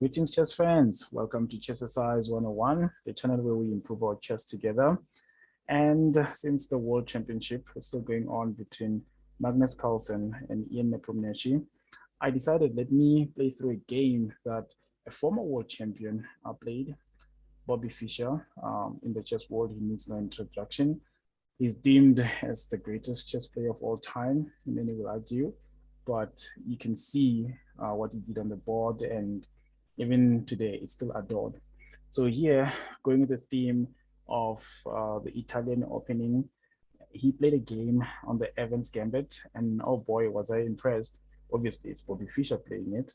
Greetings, chess friends. Welcome to Chessisize 101, the channel where we improve our chess together. And since the World Championship is still going on between Magnus Carlsen and Ian Nepomniachtchi, I decided let me play through a game that a former world champion played, Bobby Fischer. In the chess world, he needs no introduction. He's deemed as the greatest chess player of all time, many will argue, but you can see what he did on the board, and even today, it's still adored. So here, going with the theme of the Italian opening, he played a game on the Evans Gambit, and oh boy, was I impressed. Obviously, it's Bobby Fischer playing it.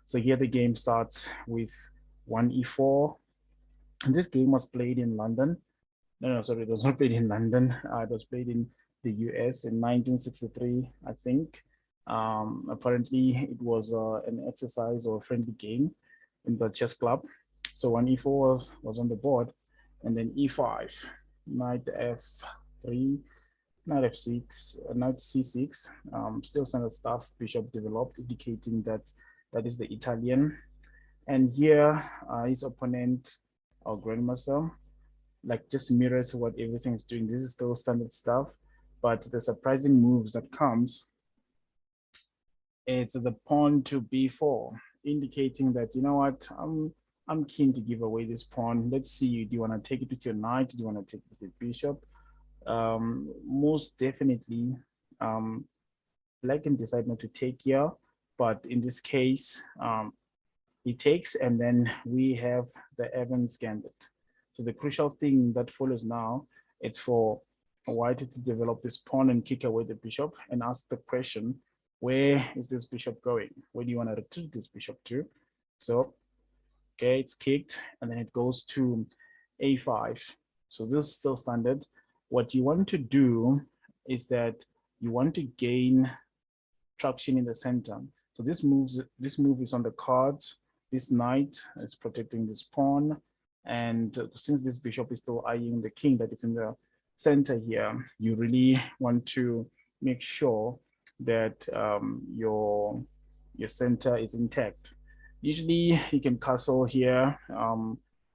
So here the game starts with 1e4. And this game was played in London. No, sorry, it was not played in London. It was played in the US in 1963, I think. Apparently, it was an exercise or a friendly game in the chess club. So 1e4 was on the board, and then e5, knight f3, knight f6, knight c6, still standard stuff, bishop developed, indicating that that is the Italian. And here, his opponent, our grandmaster, like just mirrors what everything is doing. This is still standard stuff, but the surprising moves that comes, it's the pawn to b4, indicating that, you know what, I'm keen to give away this pawn. Let's see, do you want to take it with your knight? Do you want to take it with your bishop? Most definitely, black can decide not to take here, but in this case, he takes, and then we have the Evans Gambit. So the crucial thing that follows now, it's for white to develop this pawn and kick away the bishop and ask the question, where is this bishop going? Where do you want to retreat this bishop to? So, okay, it's kicked, and then it goes to a5. So this is still standard. What you want to do is that you want to gain traction in the center. So this move is on the cards. This knight is protecting this pawn. And since this bishop is still eyeing the king that is in the center here, you really want to make sure that your center is intact. Usually you can castle here.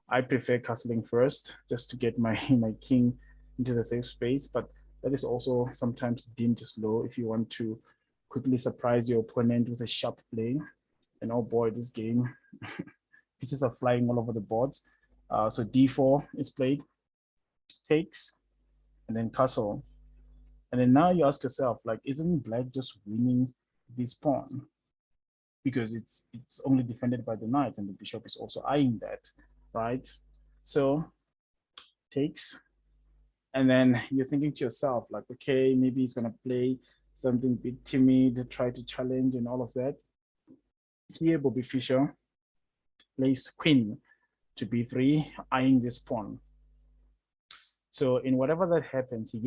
I prefer castling first just to get my king into the safe space, but that is also sometimes deemed slow if you want to quickly surprise your opponent with a sharp play. And oh boy, this game, pieces are flying all over the board. So d4 is played, takes, and then castle. And then now you ask yourself, like, isn't black just winning this pawn? Because it's only defended by the knight, and the bishop is also eyeing that, right? So takes, and then you're thinking to yourself, like, okay, maybe he's gonna play something a bit timid, try to challenge and all of that. Here, Bobby Fischer plays queen to b3, eyeing this pawn. So in whatever that happens, he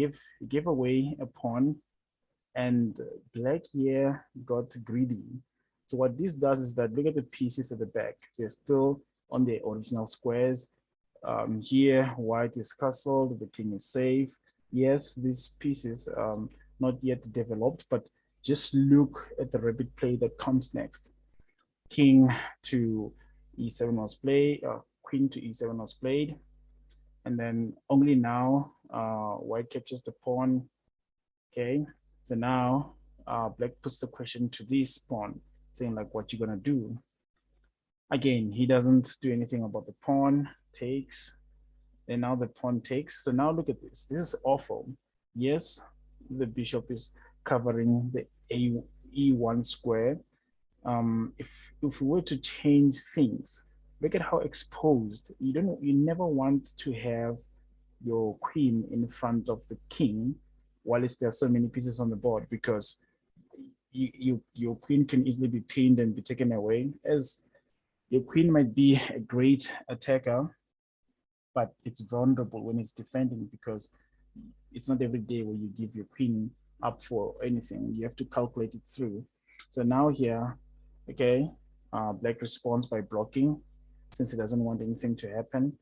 gave away a pawn, and black here got greedy. So what this does is that look at the pieces at the back. They're still on their original squares. Here, white is castled, the king is safe. Yes, these pieces not yet developed, but just look at the rapid play that comes next. King to e7 was played, queen to e7 was played, and then only now white captures the pawn. Okay, so now black puts the question to this pawn, saying like, what you gonna do? Again, he doesn't do anything about the pawn, takes, and now the pawn takes. So now look at this. This is awful. Yes, the bishop is covering the e1 square. If we were to change things, look at how exposed. You never want to have your queen in front of the king while there are so many pieces on the board, because your queen can easily be pinned and be taken away, as your queen might be a great attacker, but it's vulnerable when it's defending, because it's not every day where you give your queen up for anything. You have to calculate it through. So now here, okay, black responds by blocking, since he doesn't want anything to happen.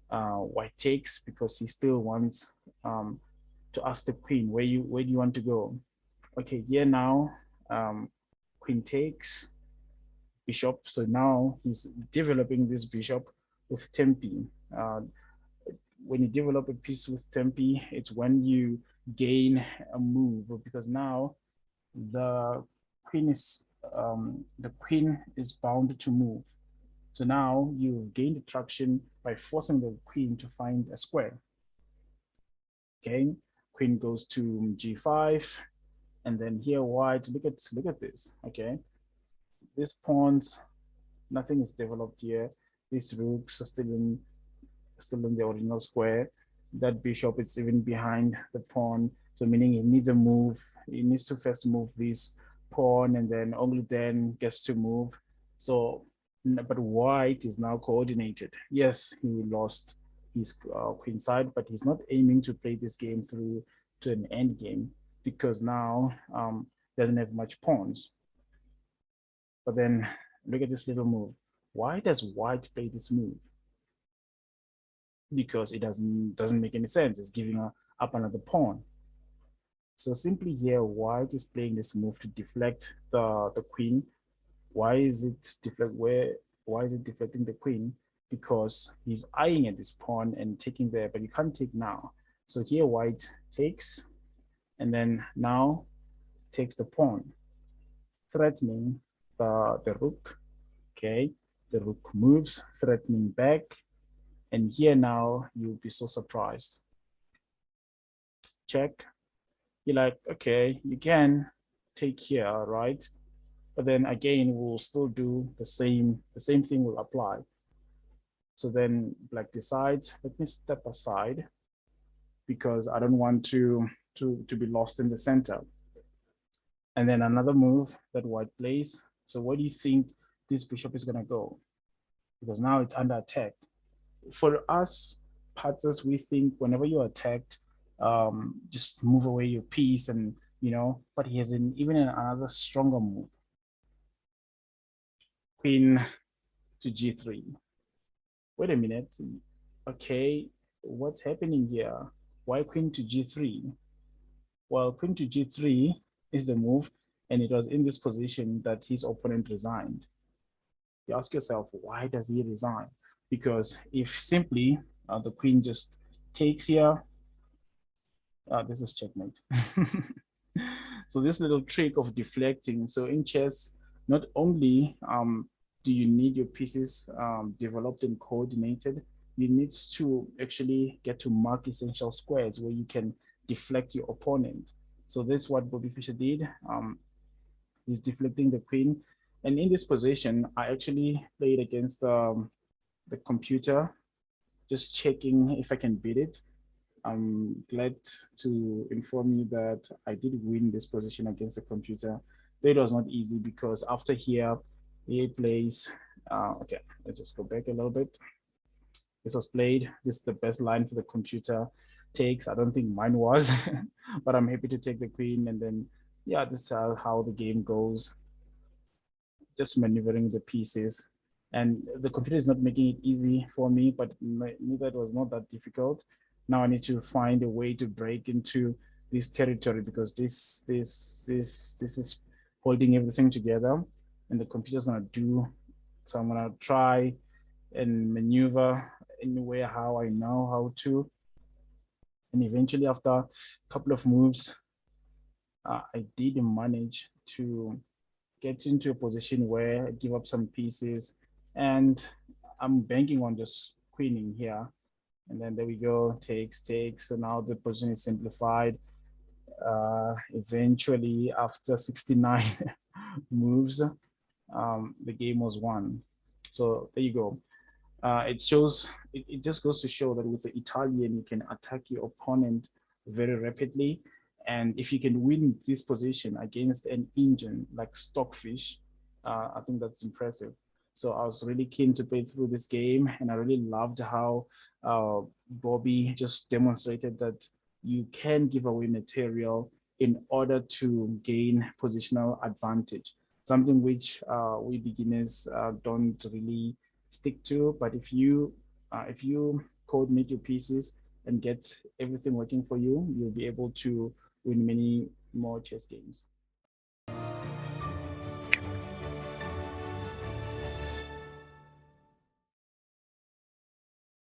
White takes, because he still wants to ask the queen, where do you want to go? Okay, here now, queen takes, bishop. So now he's developing this bishop with tempi. When you develop a piece with tempi, it's when you gain a move, because now the the queen is bound to move. So now you gain the traction by forcing the queen to find a square. Okay, queen goes to g5, and then here white, look at this. Okay, these pawns, nothing is developed here. These rooks are still in the original square. That bishop is even behind the pawn, so meaning it needs a move. It needs to first move this pawn, and then only then gets to move. So, but white is now coordinated. Yes, he lost his queen side, but he's not aiming to play this game through to an end game, because now doesn't have much pawns. But then look at this little move. Why does white play this move? Because it doesn't make any sense. It's giving up another pawn. So simply here, white is playing this move to deflect the queen. Why is it deflecting the queen? Because he's eyeing at this pawn and taking there, but you can't take now. So here white takes, and then now takes the pawn, threatening the rook. Okay, the rook moves, threatening back. And here now, you'll be so surprised. Check. You're like, okay, you can take here, right? But then again, we'll still do the same thing will apply. So then black decides, let me step aside because I don't want to be lost in the center. And then another move that white plays. So where do you think this bishop is gonna go? Because now it's under attack. For us patters, we think whenever you're attacked, just move away your piece, and but he has even another stronger move. Queen to g3. Wait a minute. Okay, what's happening here? Why queen to g3? Well, queen to g3 is the move, and it was in this position that his opponent resigned. You ask yourself, why does he resign? Because if simply the queen just takes here, this is checkmate. So this little trick of deflecting. So in chess, not only do you need your pieces developed and coordinated, you need to actually get to mark essential squares where you can deflect your opponent. So this is what Bobby Fischer did. He's deflecting the queen. And in this position, I actually played against the computer, just checking if I can beat it. I'm glad to inform you that I did win this position against the computer. But it was not easy because after here, he plays, okay, let's just go back a little bit. This was played. This is the best line for the computer takes. I don't think mine was, but I'm happy to take the queen. And then, yeah, this is how the game goes. Just maneuvering the pieces. And the computer is not making it easy for me, but neither it was not that difficult. Now I need to find a way to break into this territory because this is holding everything together, and the computer's gonna do. So I'm gonna try and maneuver anywhere how I know how to. And eventually, after a couple of moves, I did manage to get into a position where I give up some pieces, and I'm banking on just queening here. And then there we go, takes. So now the position is simplified. Eventually, after 69 moves, the game was won. So there you go. It just goes to show that with the Italian, you can attack your opponent very rapidly. And if you can win this position against an engine like Stockfish, I think that's impressive. So I was really keen to play through this game, and I really loved how Bobby just demonstrated that you can give away material in order to gain positional advantage, something which we beginners don't really stick to. But if you coordinate your pieces and get everything working for you, you'll be able to win many more chess games.